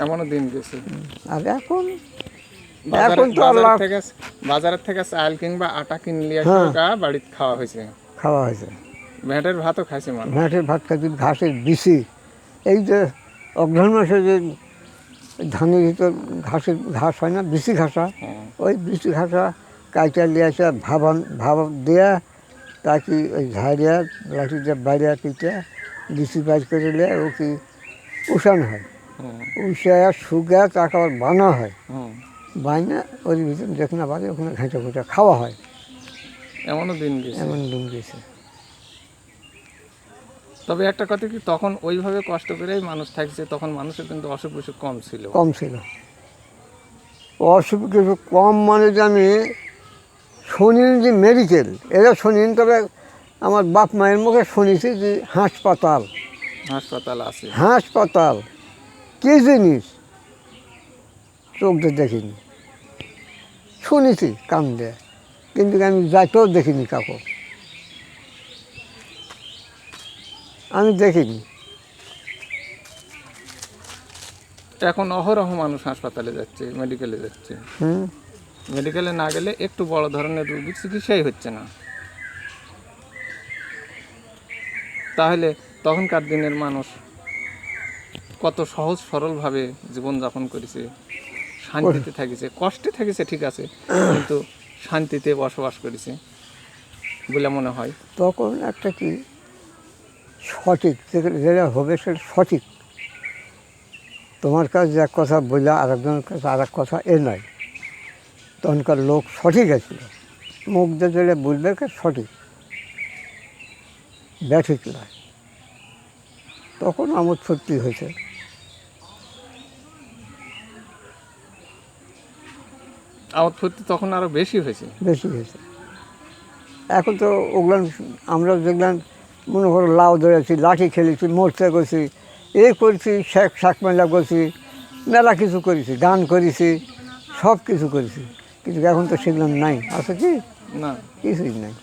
এমনও দিন গেছে। আর এখন তো বাজারের থেকে চাল কিংবা আটা কিনলে বাড়িতে খাওয়া হয়েছে, ভ্যাটের ভাতও খাইছে মানুষ। ভ্যাটের ভাত খাইছি, ঘাসের বিচি, এই যে অগ্রহণ মাসে যে ধানের ভিতর ঘাস হয় না, বিচি ঘাসা, ওই বিচি ঘাসা কাইটা নিয়ে আসে ভাব দেয়া, তাকে ওই ঝাড়িয়া লাঠি দিয়ে বাইরে পিঠে বিচি বাইর করে নিয়ে ও কি উষানো হয়, উষায় শুকা তাকে আবার বানা হয়, বাইনা ওর ভিতরে যেখানে বাজে ওখানে ঘেঁটে ঘুঁটে খাওয়া হয়। এমন দিন গেছে। তবে একটা কথা কি, তখন ওইভাবে কষ্ট করেই মানুষ থাকছে, তখন মানুষের কিন্তু অসুখ বিসুখ কম ছিল। অসুখ কিছু কম মানে যে আমি শুনিনি যে মেডিকেল, এরা শুনিনি, তবে আমার বাপ মায়ের মুখে শুনেছি যে হাসপাতাল আছে। হাসপাতাল কী জিনিস চোখ দিয়ে দেখিনি, শুনেছি কান দিয়ে, কিন্তু আমি যাইতেও দেখিনি কাউকে, আমি দেখিনি। এখন অহরহ মানুষ হাসপাতালে যাচ্ছে, মেডিকেলে যাচ্ছে। মেডিকেলে না গেলে একটু বড় ধরনের রোগীর চিকিৎসাই হচ্ছে না। তাহলে তখনকার দিনের মানুষ কত সহজ সরলভাবে জীবনযাপন করেছে, শান্তিতে থাকিছে, কষ্টে থাকিছে ঠিক আছে, কিন্তু শান্তিতে বসবাস করেছে বলে মনে হয়। তখন একটা কি সঠিক যেটা হবে সেটা সঠিক, তোমার কাছে এক কথা বললে আর একজনের কাছে আর এক কথা এ নয়, তখনকার লোক সঠিক আছিল, মুখ দিয়ে যেটা বলবে সঠিক ব্যাঠিক নয়। তখন আমোদ ফুর্তি হয়েছে। আমোদ ফুর্তি তখন আরো বেশি হয়েছে। এখন তো ওগুলান আমরা যেগুলান মনে করো লাউ ধরেছি, লাঠি খেলেছি, মোর্চা করছি, এ করছি, শাক মেলা করছি, মেলা কিছু করেছি, গান করেছি, সব কিছু করেছি, কিন্তু এখন তো সেগুলো নাই। আছে কি না, কিছুই নাই।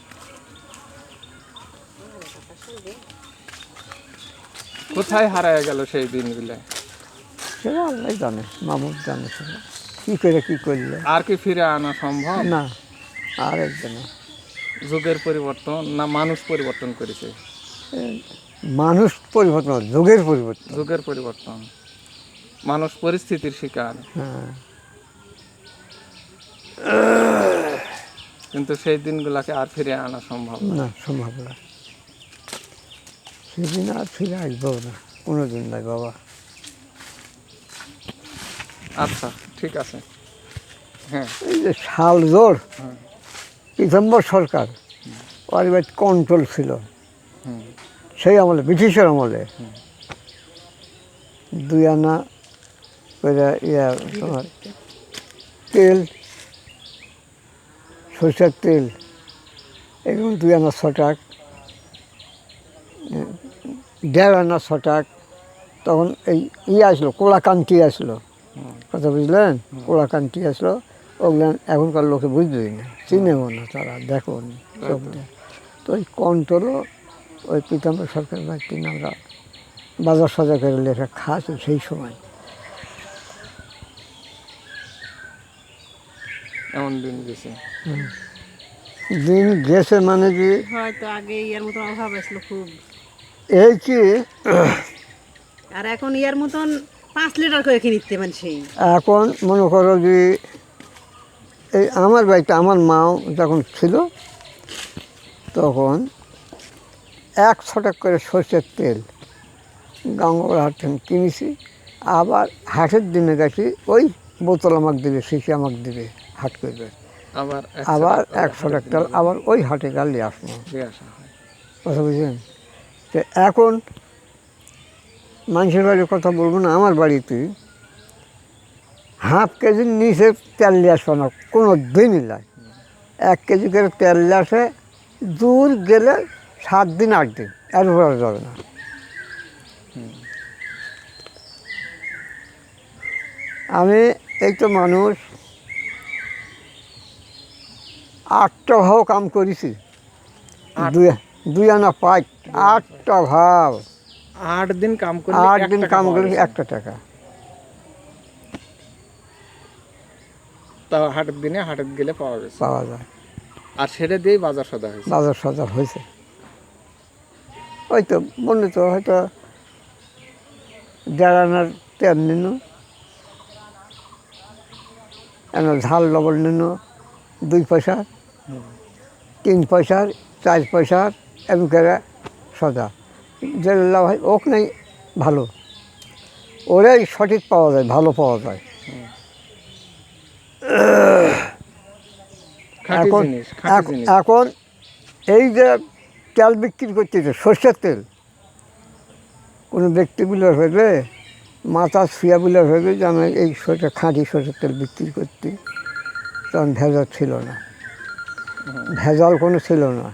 কোথায় হারায় গেল সেই দিনগুলো, সেটা আল্লাহ জানে, মামুদ জানে, সেটা কী করে কী করলে। আর কি ফিরে আনা সম্ভব? না, আর একজন যুগের পরিবর্তন না মানুষ পরিবর্তন করেছে? মানুষ পরিবর্তন, যুগের পরিবর্তন, মানুষ পরিস্থিতির শিকার। কিন্তু সেই দিনগুলোকে আর ফিরে আনা সম্ভব না, সেদিন আর ফিরে আসবো না, কোনোদিন নাই বাবা। আচ্ছা, ঠিক আছে। হ্যাঁ, এই যে শালজোড় পিতাম্বর সরকার পারিবারিক কন্ট্রোল ছিল সেই আমলে, ব্রিটিশের আমলে। 2 আনা করে তোমার তেল, সরষের তেল, এরকম 2 আনা 6 টাকা, 1.5 আনা 6 টাকা। তখন এই আসলো কোলাকান্তি আসলো, কথা বুঝলেন, কোলাকান্তি আসলো, ওগুলো এখনকার লোকে বুঝবেই না, চিনেও না, তারা দেখো নি চোখ দিয়ে। তো ওই কন্ট্রোলও ওই পিতাম্বর সরকার বাড়িতে আমরা বাজার সাজার করে লেখা খাচ্ছি সেই সময়। এমন দিন গেছে। দিন গেছে মানে কি, হয়তো আগে ইয়ার মতন অভাব আসলো খুব, এই কি আর এখন ইয়ার মতন 5 লিটার করে কিনে নিতে মানুষই। এখন মনে করো যে এই আমার বাড়িতে আমার মাও যখন ছিল তখন 100 টাকা করে সরষের তেল গাঙ্গর হাট থেকে কিনেছি, আবার হাটের দিনে গেছি ওই বোতল আমাকে দেবে, শিশি আমাকে দেবে, হাট করবে, আবার 100 টাকা তেল আবার ওই হাটে গালে আসবো, কথা বুঝলেন। তো এখন মানুষের বাড়ির কথা বলবো না, আমার বাড়িতে হাফ কেজির নিচে তেল নিয়ে আসবো না কোনো দিনই নয়। 1 কেজি করে তেল নিয়ে আসে, দূর গেলে 7 দিন 8 দিন, এর উপরে যাবে না। আমি এই তো মানুষ 8টা ভাও কাম করেছি, 2 আনা 5, 8টা ভাও, 8 দিন কাম করে 8 দিন কাম করেছি 1 টাকা। তা হাটের দিনে হাটের গেলে পাওয়া গেছে, পাওয়া যায়। আর সেটা দিয়েই বাজার সদা হয়েছে। বাজার সজার হয়েছে। ওই তো মনে তো হয়তো 1.5 আনার তেল নিন, ঝাল লবণ নিন 2 পয়সার, 3 পয়সার, 4 পয়সার, এমন করে সদা যে লাভ হয় ওক নেই ভালো, ওরাই সঠিক পাওয়া যায়, ভালো পাওয়া যায়। খাঁটি এখন জিনিস, খাঁটি জিনিস। এখন এই যে তেল বিক্রি করতেছে সর্ষের তেল, কোনো ব্যক্তিগুলো ভেবে মাথা শুয়াগুলো ভেবে যে আমি এই খাঁটি সর্ষের তেল বিক্রি করতে, তখন ভেজাল ছিল না, ভেজাল কোনো ছিল না।